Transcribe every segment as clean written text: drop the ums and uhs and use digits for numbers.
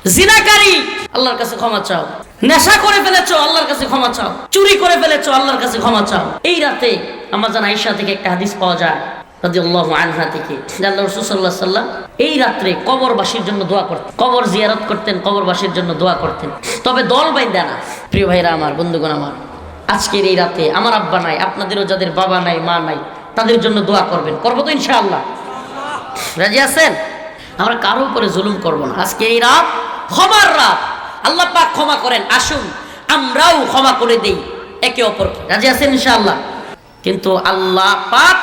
জিনাকারী, আল্লাহর কাছে ক্ষমা চাও। নেশা করে ফেলেছো, আল্লাহর কাছে ক্ষমা চাও। চুরি করে ফেলেছো, আল্লাহর কাছে ক্ষমা চাও। এই রাতে আমাজান আয়েশা থেকে একটা হাদিস পাওয়া যায় রাদিয়াল্লাহু আনহা থেকে, আল্লাহর রাসূল সাল্লাল্লাহু আলাইহি ওয়াসাল্লাম এই রাত্রে কবরবাসীর জন্য দোয়া করতেন, কবর জিয়ারত করতেন, কবরবাসীর জন্য দোয়া করতেন। তবে দল বাইন্দা না। প্রিয় ভাইরা আমার, বন্ধুগণ আমার, আজকের এই রাতে আমার আব্বা নাই, আপনাদেরও যাদের বাবা নাই, মা নাই, তাদের জন্য দোয়া করবেন। করবো তো ইনশাআল্লাহ? রাজি আছেন? আমরা কারো উপরে জুলুম করব না। আজকে এই রাত ক্ষমার রাত। আল্লাহ পাক ক্ষমা করেন, আসুন আমরাও ক্ষমা করে দেই একে অপরকে। রাজি আছেন ইনশাআল্লাহ? কিন্তু আল্লাহ পাক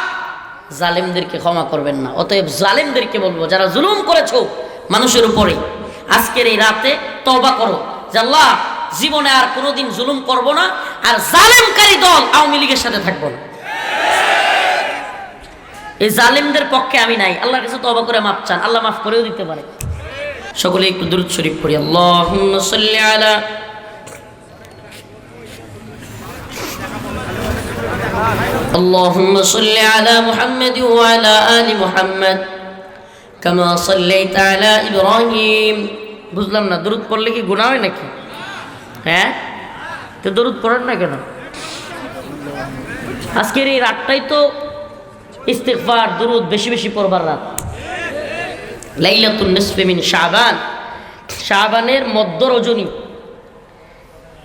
জালেমদেরকে ক্ষমা করবেন না। অতএব জালেমদেরকে বলবো, যারা জুলুম করেছো মানুষের উপরে, আজকের এই রাতে তওবা করো যে আল্লাহ, জীবনে আর কোনোদিন জুলুম করব না, আর জালেমকারী দল আওয়ামী লীগের সাথে থাকবো না। এই জালেমদের পক্ষে আমি নাই। আল্লাহর কাছে তওবা করে মাফ চান, আল্লাহ মাফ করেও দিতে পারে। সকলে একটু দুরূদ শরীফ পড়ি। আল্লাহুম্মা সাল্লি আলা আল্লাহুম্মা সাল্লি আলা মুহাম্মাদ ওয়া আলা আলি মুহাম্মাদ কামা সাল্লাইতা আলা ইব্রাহিম। বুঝলাম না, দুরূদ পড়লে কি গুনাহ হয় নাকি? হ্যাঁ, তো দরুদ পড়েন না কেন? আজকের এই রাতটাই তো ইস্তিগফার, দরুদ বেশি বেশি পড়বার রাত। লাইলাতুন নিসফি মিন শাবান, শাবানের মধ্য রজনী,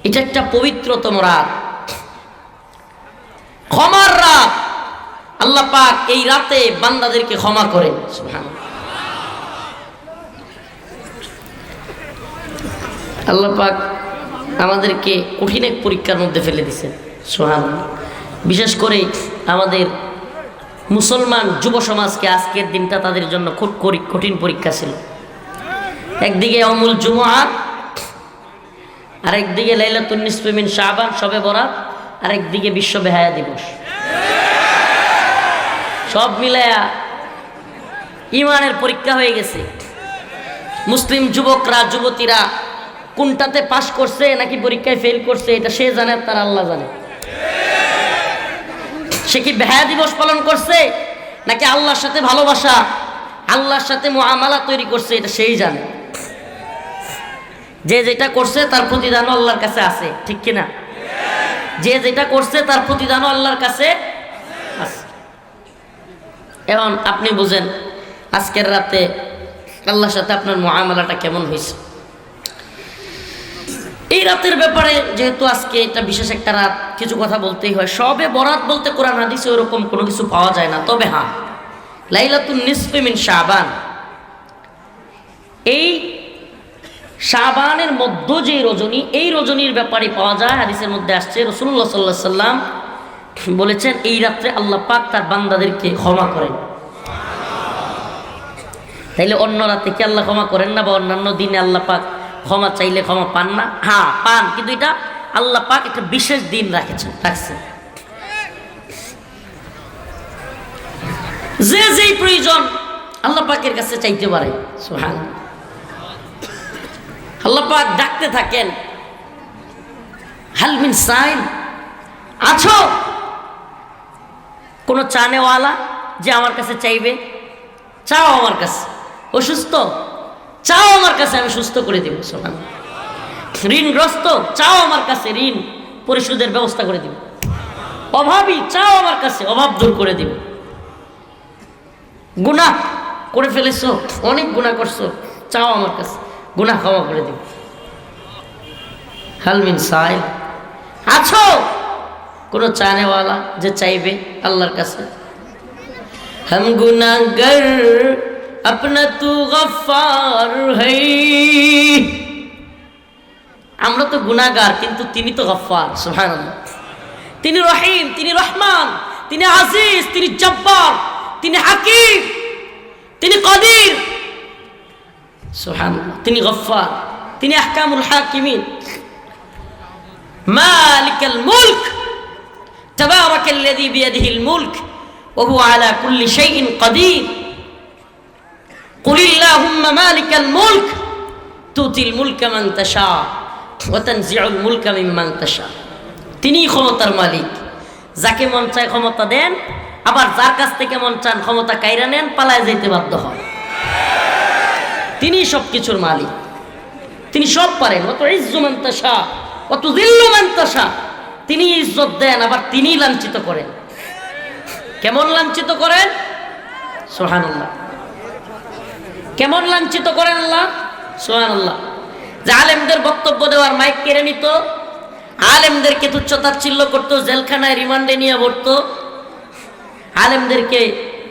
এটা একটা পবিত্রতম রাত, ক্ষমার রাত। আল্লাহ পাক এই রাতে বান্দাদেরকে ক্ষমা করেন। সুবহানাল্লাহ। আল্লাহ পাক আমাদেরকে কঠিন এক পরীক্ষার মধ্যে ফেলে দিয়েছেন। সুবহানাল্লাহ। বিশেষ করে আমাদের মুসলমান যুব সমাজকে আজকের দিনটা তাদের জন্য খুব কঠিন পরীক্ষা ছিল। একদিকে ইয়াউমুল জুমআ, আরেকদিকে লাইলাতুন নিসফি মিন শাবান, শবে বরাত, আরেকদিকে বিশ্ব বেহায়া দিবস। সব মিলায়া ইমানের পরীক্ষা হয়ে গেছে। মুসলিম যুবকরা, যুবতীরা কোনটাতে পাশ করছে নাকি পরীক্ষায় ফেল করছে, এটা সে জানে, তার আল্লাহ জানে। সে কি বেহায়া দিবস পালন করছে নাকি আল্লাহর সাথে ভালোবাসা, আল্লাহর সাথে মুআমালা তৈরি করছে, এটা সেই জানে। যে যেটা করছে তার প্রতিদানও আল্লাহর কাছে আছে, ঠিক কিনা? যে যেটা করছে তার প্রতিদানও আল্লাহর কাছে আছে। এখন আপনি বুঝেন আজকের রাতে আল্লাহর সাথে আপনার মুআমালাটা কেমন হয়েছে। এই রাতের ব্যাপারে যেহেতু আজকে এটা বিশেষ একটা রাত, কিছু কথা বলতেই হয়। শবে বরাত বলতে কোরআন হাদিসে ওরকম কোনো কিছু পাওয়া যায় না। তবে হ্যাঁ, লাইলাতুন নিসফি মিন শাবান, এই শাবানের মধ্য যে রজনী, এই রজনীর ব্যাপারে পাওয়া যায়। হাদিসের মধ্যে আসছে রাসূলুল্লাহ সাল্লাল্লাহু আলাইহি সাল্লাম বলেছেন এই রাত্রে আল্লাহ পাক তার বান্দাদেরকে ক্ষমা করেন। তাইলে অন্য রাতে কি আল্লাহ ক্ষমা করেন না? বা অন্যান্য দিনে আল্লাহ পাক ক্ষমা চাইলে ক্ষমা পান না? হ্যাঁ পান, কিন্তু এটা আল্লাহ পাক একটা বিশেষ দিন রাখছেন। যে যেই প্রয়োজন আল্লাহ পাকের কাছে চাইতে পারে। সুবহানাল্লাহ। আল্লাহ পাক ডাকতে থাকেন, হাল মিন সাইল, আছো কোন চানেওয়ালা যে আমার কাছে চাইবে? চাও আমার কাছে। অসুস্থ, চাও আমার কাছে, আমি সুস্থ করে দেব। সুবহানাল্লাহ। ঋণগ্রস্ত, চাও আমার কাছে, ঋণ পরিশোধের ব্যবস্থা করে দিব। অভাবী, চাও আমার কাছে, অভাব দূর করে দিব। গুনাহ করে ফেলেছো, অনেক গুনাহ করছো, চাও আমার কাছে, গুনাহ ক্ষমা করে দিব। হাল মিন সাইল, আছো কোন চানেওয়ালা যে চাইবে আল্লাহর কাছে? হাম গুনাহগার আপনা তু গফফার হ্যায়, আমরা তো গুনাহগার কিন্তু তিনি তো গফফার। সুবহানাল্লাহ। তিনি রহিম, তিনি রহমান, তিনি আজিজ, তিনি জব্বার, তিনি হাকিম, তিনি কাদির। সুবহানাল্লাহ। তিনি গফফার, তিনি আহকামুল হাকিমিন, মালিকাল মুলক, তাবারাকাল্লাযী বিয়াদিহিল মুলক ওয়া হুয়া আলা কুল্লি শাইইন কাদির। কুলিল্লাহুম্মা মালিকাল মুলক তুতিল মুলকা মান তাশা ওয়া তানজিউল মুলকা মিম্মান তাশা। তিনি ক্ষমতার মালিক, যাকে মন চায় ক্ষমতা দেন, আবার যার কাছ থেকে মন চান ক্ষমতা কাইরা নেন, পালায় যেতে বাধ্য হয়। তিনি সবকিছুর মালিক। তিনি সব পারেন। অত ইজ্জু মান তাশা অত যিল্লু মান তাশা, তিনি ইজ্জত দেন আবার তিনি লাঞ্ছিত করেন। কেমন লাঞ্ছিত করেন? সুবহানাল্লাহ। কেমন লাঞ্ছিত করেন আল্লাহ? সুবহানাল্লাহ। যে আলেমদের বক্তব্য দেওয়ার মাইক কেড়ে নিত, আলেমদেরকে তুচ্ছতাচ্ছিল্য করতো, জেলখানায় রিমান্ডে নিয়ে পড়তো, আলেমদেরকে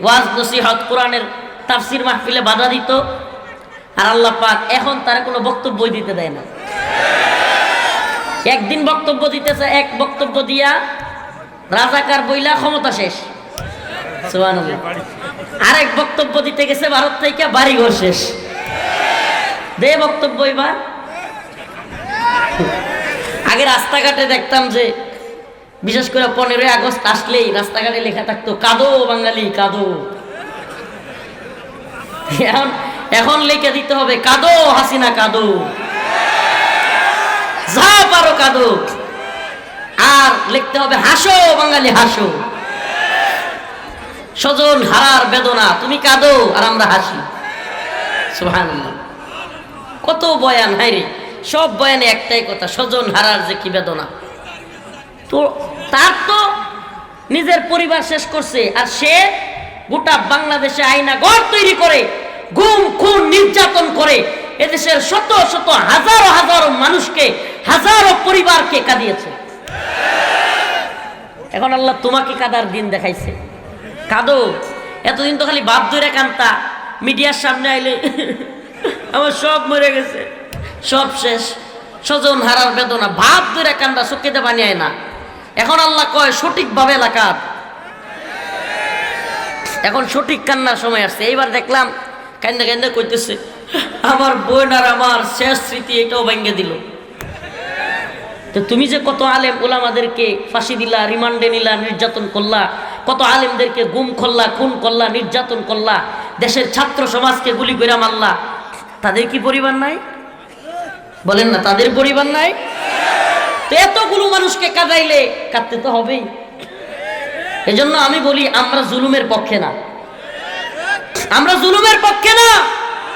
ওয়াজ নসিহত কোরআনের তাফসির মাহফিলে বাধা দিত। আর আল্লাহ পাক এখন তারা কোনো বক্তব্যই দিতে দেয় না। একদিন বক্তব্য দিতেছে, এক বক্তব্য দিয়া রাজাকার বইলা ক্ষমতা শেষ। সুবহানাল্লাহ। আরেক বক্তব্য দিতে গেছে ভারত থেকে, বাড়িঘর শেষ। দে বক্তব্য এবার। আগে রাস্তাঘাটে দেখতাম যে বিশেষ করে 15ই আগস্ট আসলেই রাস্তাঘাটে লেখা থাকতো কাঁদো বাঙালি কাঁদো। এখন লিখে দিতে হবে কাঁদো হাসিনা কাঁদো, যা পারো কাঁদো। আর লিখতে হবে হাসো বাঙালি হাসো, স্বজন হারার বেদনা তুমি কাঁদো আর আমরা হাসি। সুবহানাল্লাহ। কত বয়ান, হায়রে সব বয়ানে একটাই কথা, স্বজন হারার যে কি বেদনা। তো তার তো নিজের পরিবার শেষ করছে, আর সে গোটা বাংলাদেশে আয়না ঘর তৈরি করে গুম খুন নির্যাতন করে এদেশের শত শত হাজারো হাজারো মানুষকে, হাজারো পরিবারকে কাঁদিয়েছে। এখন আল্লাহ তোমাকে কাঁদার দিন দেখাইছে, কাঁদো। এতদিন তো খালি বাপ ধরে কাঁদতা, মিডিয়ার সামনে আইলে আমার সব মরে গেছে, সব শেষ, স্বজন হারার বেদনা, ভাব ধরে কান্দা, চোখেতে বানিয়ে না। এখন আল্লাহ কয় সঠিকভাবে এলাকার, এখন সঠিক কান্নার সময় আসছে। এইবার দেখলাম কান্দা কান্দা কইতেছে আমার বোন আর আমার শেষ স্মৃতি এটাও ভেঙে দিল। তো তুমি যে কত আলেম ওলামাদেরকে ফাঁসি দিলা, রিমান্ডে নিলা, নির্যাতন করলা, কত আলেমদেরকে গুম করলা, খুন করলা, নির্যাতন করলা, দেশের ছাত্র সমাজকে গুলি করে মারলা, তাদের কি পরিবার নাই? বলেন না, তাদের পরিবার নাই? তো এতগুলো মানুষকে কাঁদাইলে কাঁদতে তো হবেই। এজন্য আমি বলি আমরা জুলুমের পক্ষে না, আমরা জুলুমের পক্ষে না,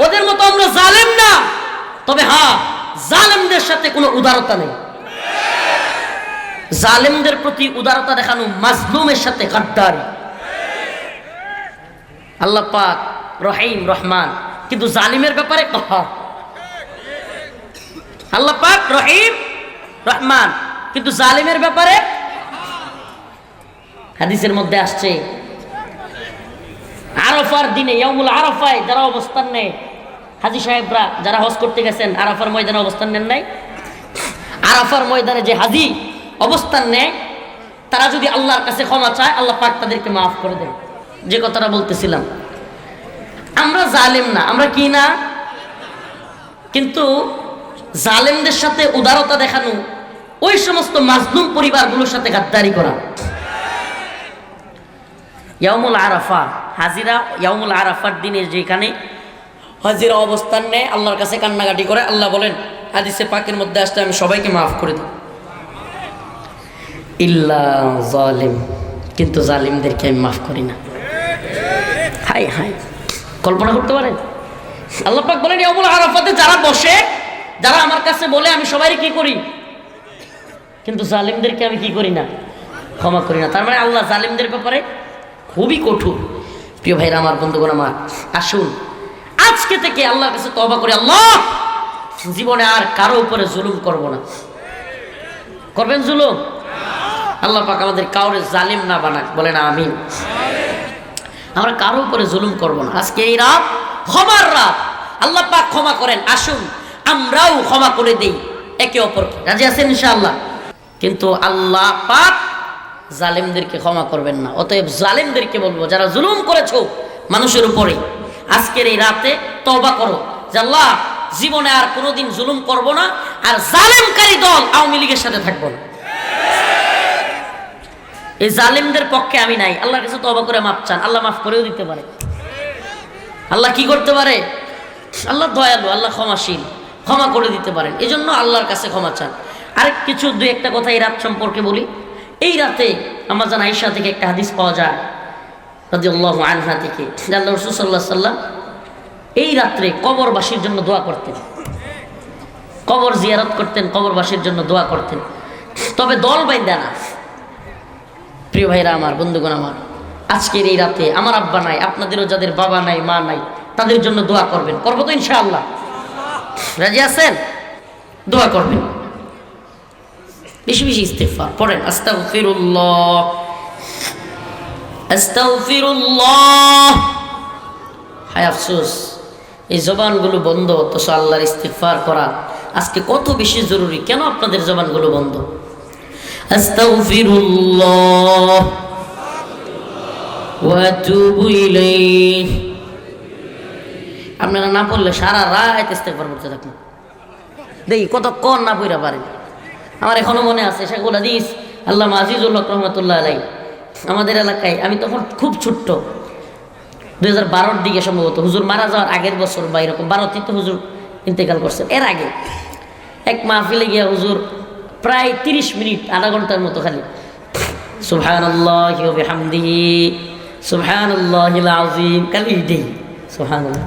ওদের মতো আমরা জালেম না। তবে হ্যাঁ, জালেমদের সাথে কোনো উদারতা নেই। জালেমদের প্রতি উদারতা দেখানো মাজলুমের সাথে গাদ্দারি। আল্লাহ পাক রহিম রহমান, কিন্তু জালিমের ব্যাপারে কহার। আল্লাহ পাক রহিম রহমান, কিন্তু জালিমের ব্যাপারে। হাদিসের মধ্যে আসছে আরাফার দিনে, ইয়াউমুল আরাফায় যারা অবস্থান নেয়, হাজী সাহেবরা যারা হজ করতে গেছেন আরাফার ময়দানে অবস্থান নেন নাই, আরাফার ময়দানে যে হাজী অবস্থান নেয় তারা যদি আল্লাহর কাছে ক্ষমা চায়, আল্লাহ পাক তাদেরকে মাফ করে দেন। যে কথাটা বলতেছিলাম, আমরা জালেম না, আমরা কি না, কিন্তু জালেমদের সাথে উদারতা দেখানো, ওই সমস্ত মাজলুম পরিবারগুলোর সাথে গাদ্দারি করা। ইয়াউমুল আরাফা, হাজিরা ইয়াউমুল আরাফার দিনে যেখানে হাজিরা অবস্থান নেয়, আল্লাহর কাছে কান্নাকাটি করে, আল্লাহ বলেন হাদিসে পাকের মধ্যে আসতে আমি সবাইকে মাফ করে দিই ইল্লা জালিম, কিন্তু জালিমদেরকে আমি মাফ করি না। হাই হাই, কল্পনা করতে পারেন? আল্লাহ পাক বলেন ইয়াউমুল আরাফাতে যারা বসে, যারা আমার কাছে বলে আমি সবাই কি করি, কিন্তু জালিমদেরকে আমি কি করি না, ক্ষমা করি না। তার মানে আল্লাহ জালিমদের ব্যাপারে খুবই কঠোর। প্রিয় ভাইরা আমার, বন্ধুগণ আমার, আসুন আজকে থেকে আল্লাহর কাছে তওবা করি, আল্লাহ জীবনে আর কারো উপরে জুলুম করব না। করবেন জুলুম? আল্লাহ পাক আমাদের কাউরে জালিম না বানাক, বলেন আমিন। আমরা কারো উপরে জুলুম করব না। আজকে এই রাত ক্ষমার রাত, আল্লাহ পাক ক্ষমা করেন। আসুন আমরাও ক্ষমা করে দেই একে অপরকে। রাজি আছেন ইনশাআল্লাহ? কিন্তু আল্লাহ পাক জালেমদেরকে ক্ষমা করবেন না। অতএব জালেমদেরকে বলবো, যারা জুলুম করেছো মানুষের উপরে, আজকের এই রাতে তওবা করো যে আল্লাহ জীবনে আর কোনোদিন জুলুম করব না, আর জালেমকারী দল আওয়ামী লীগের সাথে থাকবো না। এই জালেমদের পক্ষে আমি নাই। আল্লাহর কাছে তওবা করে মাফ চান, আল্লাহ মাফ করেও দিতে পারে। আল্লাহ কি করতে পারে? আল্লাহ দয়ালু, আল্লাহ ক্ষমাশীল, ক্ষমা করে দিতে পারেন। এই জন্য আল্লাহর কাছে ক্ষমা চান। আরেক কিছু দুই একটা কথা এই রাত সম্পর্কে বলি। এই রাতে আম্মা জান আয়েশা থেকে একটা হাদিস পাওয়া যায় রাদিয়াল্লাহু আনহা থেকে, আল্লাহ রাসূল সাল্লাল্লাহু আলাইহি ওয়াসাল্লাম এই রাত্রে কবরবাসীর জন্য দোয়া করতেন। কবর জিয়ারত করতেন, কবরবাসীর জন্য দোয়া করতেন, তবে দল বাইন্দা না। প্রিয় ভাইরা আমার, বন্ধুগণ আমার, আজকের এই রাতে আমার আব্বা নাই, আপনাদেরও যাদের বাবা নাই, মা নাই, তাদের জন্য দোয়া করবেন। করবো তো ইনশাআল্লাহ? রাজি আছেন? দোয়া করবেন, বেশি বেশি ইস্তিগফার পড়েন। আস্তাগফিরুল্লাহ, আস্তাগফিরুল্লাহ। হায় আফসোস, এই জবানগুলো বন্ধ, অথচ আল্লাহর ইস্তিগফার করা আজকে কত বেশি জরুরি। কেন আপনাদের জবানগুলো বন্ধ? আস্তাগফিরুল্লাহ ওয়া আতুবু ইলাইহি। আপনারা না পড়লে সারা রাত ইস্তিগফার করতে থাকুন, দেখি কতক্ষণ না পড়া পারেন। আমার এখনো মনে আছে শেখুল হাদিস আল্লামা আজিজুল হক রহমাতুল্লাহ আলাইহি, আমাদের এলাকায়, আমি তখন খুব ছোট্ট, 2012-র দিকে সম্ভবত, হুজুর মারা যাওয়ার আগের বছর বা এরকম 12 তো হুজুর ইন্তেকাল করছেন। এর আগে এক মাহফিলে গিয়া হুজুর প্রায় 30 মিনিট, আধা ঘন্টার মতো খালি সুবহানাল্লাহি ওয়া বিহামদিহি সুবহানাল্লাহিল আযীম, খালি এটাই সুবহানাল্লাহ।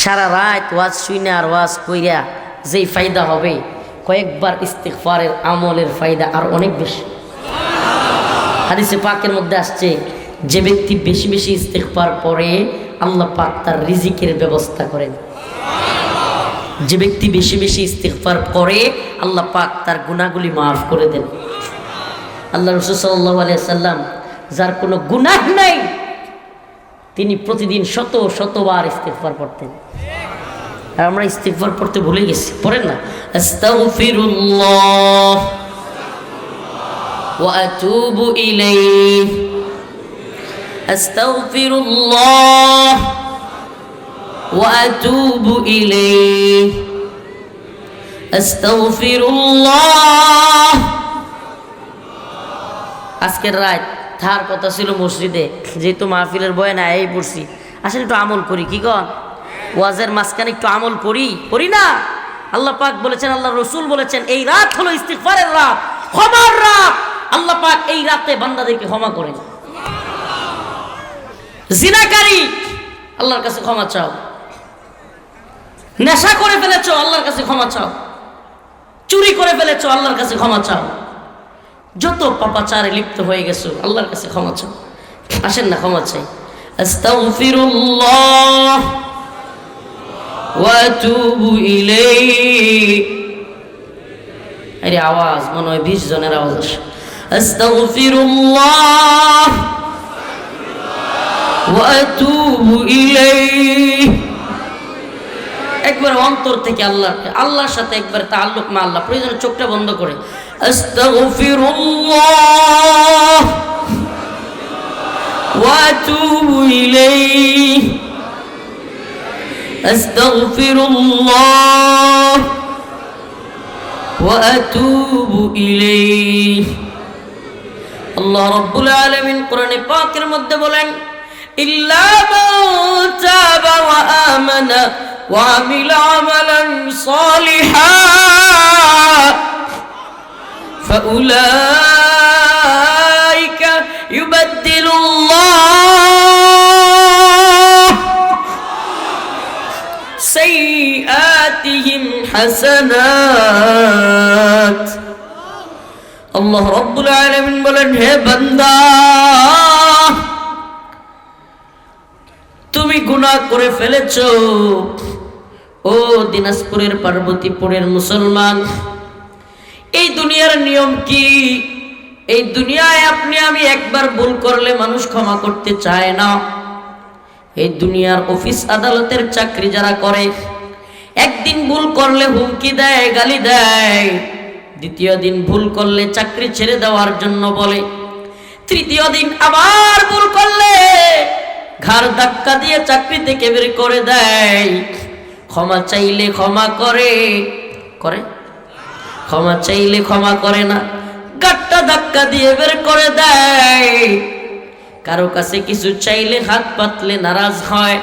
সারা রাত ওয়াজ শুনে আর ওয়াজ কইরা যেই ফায়দা হবে, কয়েকবার ইস্তিগফারের আমলের ফায়দা আর অনেক বেশি। হাদিসে পাকের মধ্যে আসছে, যে ব্যক্তি বেশি বেশি ইস্তিগফার পড়ে আল্লাহ পাক তার রিজিকের ব্যবস্থা করেন। যে ব্যক্তি বেশি বেশি ইস্তিগফার করে আল্লাহ পাক তার গুনাহগুলি মাফ করে দেন। আল্লাহ রাসূল সাল্লাল্লাহু আলাইহি সাল্লাম, যার কোনো গুনাহ নাই, তিনি প্রতিদিন শত শতবার ইস্তিগফার পড়তেন। আর আমরা ইস্তিগফার পড়তে ভুলে গেছি। পড়েন না, আস্তাগফিরুল্লাহ ওয়া আতুবু ইলাইহি, আস্তাগফিরুল্লাহ ওয়া আতুবু ইলাইহি, আস্তাগফিরুল্লাহ। আজকের রাত থার কথা ছিল মসজিদে, যেহেতু মাহফিলের বয়ানে এই পড়ছি, আসলে একটু আমল করি। কি কন? ওয়াজের মাঝখানে একটু আমল করি না? আল্লাহ পাক বলেছেন, আল্লাহ রসুল বলেছেন, এই রাত হলো ইস্তিগফারের রাত, ক্ষমার রাত। আল্লাহ পাক এই রাতে বান্দাদেরকে ক্ষমা করেন। জিনাকারী, আল্লাহর কাছে ক্ষমা চাও। নেশা করে ফেলেছো, আল্লাহর কাছে ক্ষমা চাও। চুরি করে ফেলেছো, আল্লাহর কাছে ক্ষমা চাও। যত পাপাচারে লিপ্ত হয়ে গেছো, আল্লাহর কাছে ক্ষমা চাও। আসেন না, ক্ষমা চাই। আস্তাগফিরুল্লাহ ওয়া আতুবু ইলাইহি। আরে আওয়াজ মনে হয় 20 জনের আওয়াজ আসে। আস্তাগফিরুল্লাহ ওয়া আতুবু ইলাইহি। একবার অন্তর থেকে আল্লাহর সাথে একবার তাআল্লুক মা আল্লাহ, প্রয়োজনে চোখটা বন্ধ করে আস্তাগফিরুল্লাহ ওয়া আতুবু ইলাইহি, আস্তাগফিরুল্লাহ ওয়া আতুবু ইলাইহি। আল্লাহ রাব্বুল আলামিন কোরআনে পাকের মধ্যে বলেন, ইল্লা মান তাবা ওয়া আমানা ওয়া আমিলা আমালান সালিহান ফাউলাইকা ইউবাদদিলুল্লাহ সাইয়্যাতিহিম হাসানাত। আল্লাহ রাব্বুল আলামিন বলেন, হে বান্দা, তুমি গুনাহ করে ফেলেছো। ও দিনাজপুরের পার্বতীপুরের মুসলমান, এই দুনিয়ার নিয়ম কি? এই দুনিয়ায় আপনি আমি একবার ভুল করলে মানুষ ক্ষমা করতে চায় না। এই দুনিয়ার অফিস আদালতের চাকরি যারা করে, একদিন ভুল করলে হুমকি দেয়, গালি দেয়। দ্বিতীয় দিন ভুল করলে চাকরি ছেড়ে দেওয়ার জন্য বলে। তৃতীয় দিন আবার ভুল করলে ঘাড় ধাক্কা দিয়ে চাকরি থেকে বের করে দেয়। ক্ষমা চাইলে ক্ষমা করে, ক্ষমা চাইলে ক্ষমা করে না, গাট্টা ধাক্কা দিয়ে বের করে দেয়। কারো কাছে কিছু চাইলে হাত পাতলে নারাজ হয়,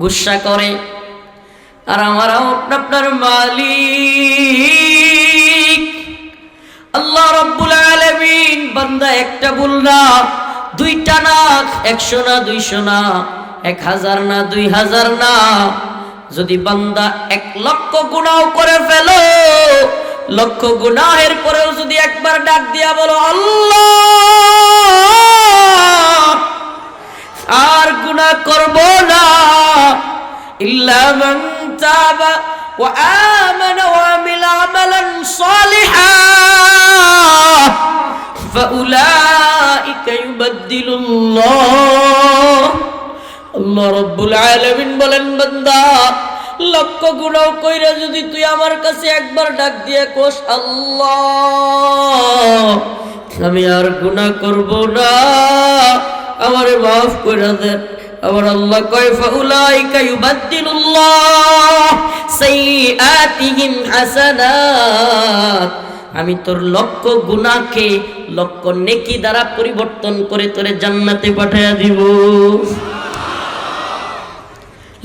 গুসা করে। আর আমার আপনার মালিক আল্লাহ রাব্বুল আলামিন, বান্দা একটা ভুল না, দুইটা না, 100 না, 200 না, 1000 না, 2000 না, যদি বান্দা 1 লক্ষ গুনাহ করে ফেলো, লক্ষ গুনাহের পরেও যদি একবার ডাক দিয়া বলো আল্লাহ, আর গুনাহ করব না, ইল্লা মান তাবা ওয়া আমানা ওয়া আমিলা আমালান সালিহান ফাউলাইকা ইউবাদদিলুল্লাহ। আল্লাহ রাব্বুল আলামিন বলেন, বান্দা লক্ষ গুনাহ কইরা যদি তুই আমার কাছে একবার ডাক দিয়ে কোস আল্লাহ আমি আর গুনাহ করব না, আমারে মাফ করে দেন, আমার আল্লাহ কয় ফাউলাইকা ইউবাদদিলুল্লাহ সাইয়্যাতিহিম হাসানাত, আমি তোর লক্ষ গুনাহকে লক্ষ নেকি দ্বারা পরিবর্তন করে তোরে জান্নাতে পাঠিয়ে দিব।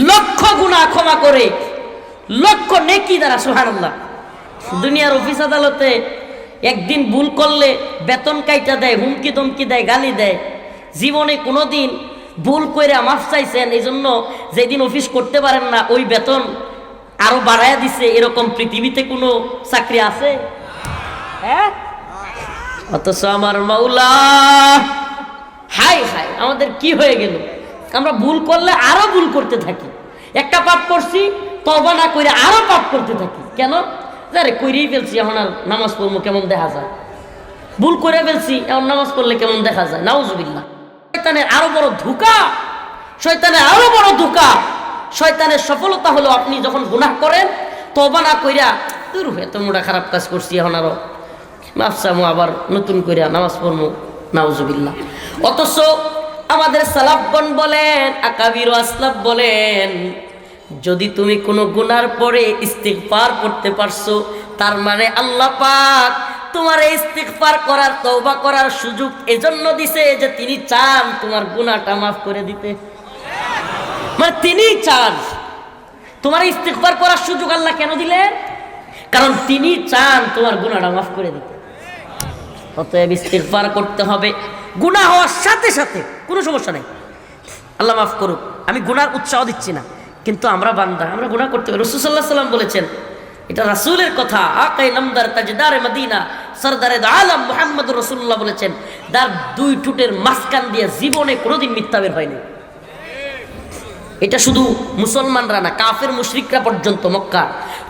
লক্ষ গুনাহ ক্ষমা করে লক্ষ নেকি দ্বারা, সুবহানাল্লাহ। দুনিয়ার অফিস আদালতে একদিন ভুল করলে বেতন কাইটা দেয়, হুমকি ধমকি দেয়, গালি দেয়। জীবনে কোনোদিন ভুল কইরা মাফ চাইছেন, এই জন্য যেদিন অফিস করতে পারেন না ওই বেতন আরো বাড়ায়া দিছে, এরকম পৃথিবীতে কোনো চাকরি আছে? হ্যাঁ, অথচ আমার মাওলা, হাই হাই আমাদের কি হয়ে গেল, আমরা ভুল করলে আরো ভুল করতে থাকি। একটা পাপ করছি, তওবা না কইরা আরো পাপ করতে থাকি। কেন? আরে কইরেই ফেলছি, এখন আর নামাজ পড়বো কেমন দেখা যায়, ভুল করে ফেলছি, এখন নামাজ পড়লে কেমন দেখা যায়। নাউজুবিল্লাহ। শয়তানের আরো বড় ধোঁকা, শয়তানের আরো বড় ধোঁকা। শয়তানের সফলতা হলো আপনি যখন গুনাহ করেন তওবা না কইরা দূর হয়ে এত মোটা খারাপ কাজ করছি, এখন আরো মাফ চামু, আবার নতুন কইরা নামাজ পড়বো। নাউজুবিল্লাহ। অথচ আমাদের সালাফগণ বলেন, আকাবির আসলাফ বলেন, যদি তুমি কোনো গুনার পরে ইস্তিগফার করতে পারছো, তার মানে আল্লাহ পাক তোমার ইস্তিগফার করার, তওবা করার সুযোগ এজন্য দিছে যে তিনি চান তোমার গুনাহটা মাফ করে দিতে। মানে তিনি চান তোমার ইস্তিগফার করার সুযোগ। আল্লাহ কেন দিলেন? কারণ তিনি চান তোমার গুনাহটা মাফ করে দিতে। অতএব ইস্তিগফার করতে হবে, গুনাহ হওয়ার সাথে সাথে কোনো সমস্যা নেই, আল্লাহ মাফ করুক, আমি গুনার উৎসাহ দিচ্ছি না, কিন্তু আমরা বান্দা, আমরা গুনাহ করতে হবে। রাসূল সাল্লাল্লাহু আলাইহি ওয়াসাল্লাম বলেছেন, এটা রাসূলের কথা, আকায়ে নামদার তাজদারে মদিনা সরদারে আলম মুহাম্মদুর রাসূলুল্লাহ বলেছেন, তার 2 ঠোঁটের মাঝখান দিয়ে জীবনে কোনোদিন মিথ্যা বের হয়নি। এটা শুধু মুসলমানরা না, কাফের মুশরিকরা পর্যন্ত মক্কা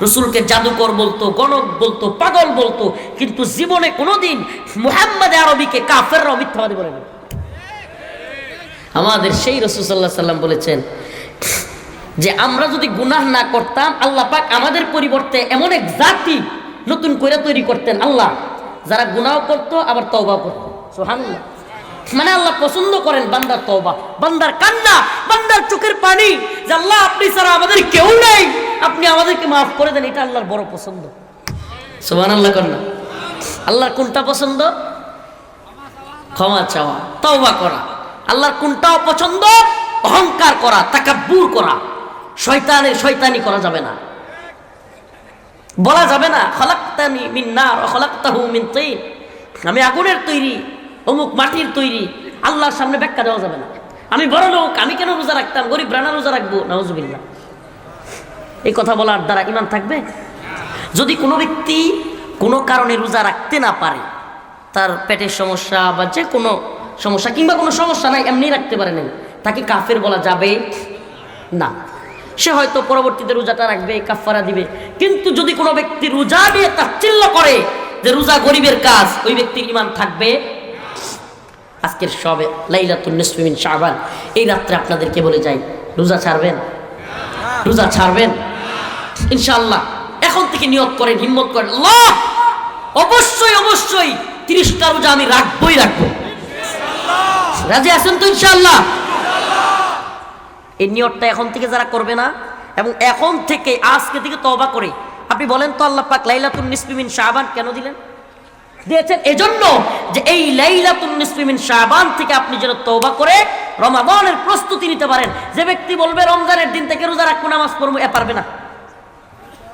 রাসূলকে জাদুকর বলতো, গণক বলতো, পাগল বলতো, কিন্তু জীবনে কোনোদিন মুহাম্মদ আরবিকে কাফেররাও মিথ্যাবাদী বলেনি। আমাদের সেই রাসূল সাল্লাল্লাহু আলাইহি ওয়াসাল্লাম বলেছেন যে আমরা যদি গুনাহ না করতাম, আল্লাহ পাক আমাদের পরিবর্তে এমন এক জাতি নতুন করে তৈরি করতেন আল্লাহ, যারা গুনাহ করতো আবার তওবা করতো। সুবহানাল্লাহ। মানে আল্লাহ পছন্দ করেন বান্দার তওবা, বান্দার কান্না, বান্দার চোখের পানি, যে আল্লাহ আপনি ছাড়া আমাদের কেউ নাই, আপনি আমাদেরকে মাফ করে দেন, এটা আল্লাহর বড় পছন্দ। সুবহানাল্লাহ কন্যা। আল্লাহর কোনটা পছন্দ? ক্ষমা চাওয়া, তওবা করা। আল্লাহর কোনটাও পছন্দ? অহংকার করা, তাকাব্বুর করা, শয়তানি করা যাবে না। বলা যাবে না খলাকতানি মিন নার ওয়া খলাকতাহু মিন তিন, আমি আগুনের তৈরি, অমুক মাটির তৈরি। আল্লাহর সামনে ব্যাখ্যা দেওয়া যাবে না, আমি বড় লোক, আমি কেন রোজা রাখতাম, গরিব রানা রোজা রাখবো। নাউজুবিল্লাহ। এই কথা বলার দ্বারা ঈমান থাকবে? যদি কোনো ব্যক্তি কোনো কারণে রোজা রাখতে না পারে, তার পেটের সমস্যা বা যে কোনো সমস্যা, কিংবা কোনো সমস্যা নাই, এমনি রাখতে পারে নাই, তাকে কাফের বলা যাবে না। সে হয়তো পরবর্তীতে রোজাটা রাখবে, কাফারা দিবে। কিন্তু যদি কোনো ব্যক্তি রোজা দিয়ে তাচ্ছিল্য করে যে রোজা গরিবের কাজ, ওই ব্যক্তির ঈমান থাকবে। আজকের সবে লাইলাতুন নিসফি মিন শাবান, এই রাত্রে আপনাদেরকে বলে যাই, রোজা ছাড়বেন? রোজা ছাড়বেন ইনশাআল্লাহ। এখন থেকে নিয়ত করেন, হিম্মত করেন, আল্লাহ অবশ্যই অবশ্যই 30টা রোজা আমি রাখবই রাখবো। রাজি আছেন তো ইনশাআল্লাহ? এই নিয়তটা এখন থেকে যারা করবে না, এবং এখন থেকে আজকে থেকে তওবা করে, আপনি বলেন তো আল্লাহ পাক লাইলাতুন নিসফি মিন শাবান কেন দিলেন? দিয়েছেন এজন্য যে এই লাইলাতুন নিসফি মিন শাবান থেকে আপনি যেন তওবা করে রমাদানের প্রস্তুতি নিতে পারেন। যে ব্যক্তি বলবে রমজানের দিন থেকে রোজা রাখবো, নামাজ পড়বো, এ পারবে না।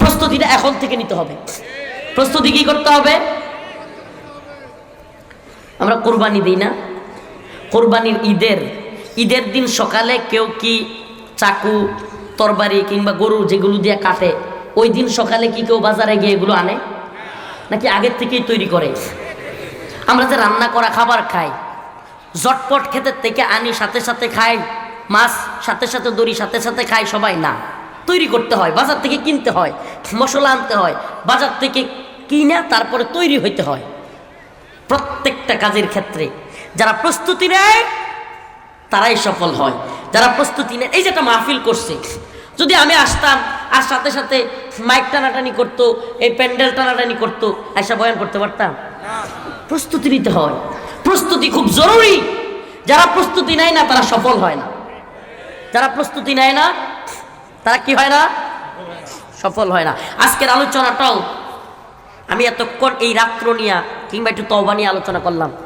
প্রস্তুতিটা এখন থেকে নিতে হবে। প্রস্তুতি কি করতে হবে? আমরা কুরবানি দিই না, কোরবানির ঈদের দিন সকালে কেউ কি চাকু, তরবারি কিংবা গরু যেগুলো দিয়ে কাটে, ওই দিন সকালে কি কেউ বাজারে গিয়ে এগুলো আনে নাকি আগের থেকেই তৈরি করে? আমরা যে রান্না করা খাবার খাই, জটপট ক্ষেতের থেকে আনি, সাথে সাথে খাই, মাছ সাথে সাথে দড়ি সাথে সাথে খাই সবাই না, তৈরি করতে হয়, বাজার থেকে কিনতে হয়, মশলা আনতে হয়, বাজার থেকে কিনে তারপরে তৈরি হইতে হয়। প্রত্যেকটা কাজের ক্ষেত্রে যারা প্রস্তুতি নেয় তারাই সফল হয়। যারা প্রস্তুতি নেয়, এই যে একটা মাহফিল করছে, যদি আমি আসতাম আর সাথে সাথে মাইক টানাটানি করতো, এই প্যান্ডেল টানাটানি করতো, এসা বয়ান করতে পারতাম? প্রস্তুতি নিতে হয়, প্রস্তুতি খুব জরুরি। যারা প্রস্তুতি নেয় না তারা সফল হয় না, যারা প্রস্তুতি নেয় না তারা কি হয় না? সফল হয় না। আজকের আলোচনাটাও আমি এতক্ষণ এই রাত্র নিয়ে কিংবা একটু তওবা নিয়ে আলোচনা করলাম।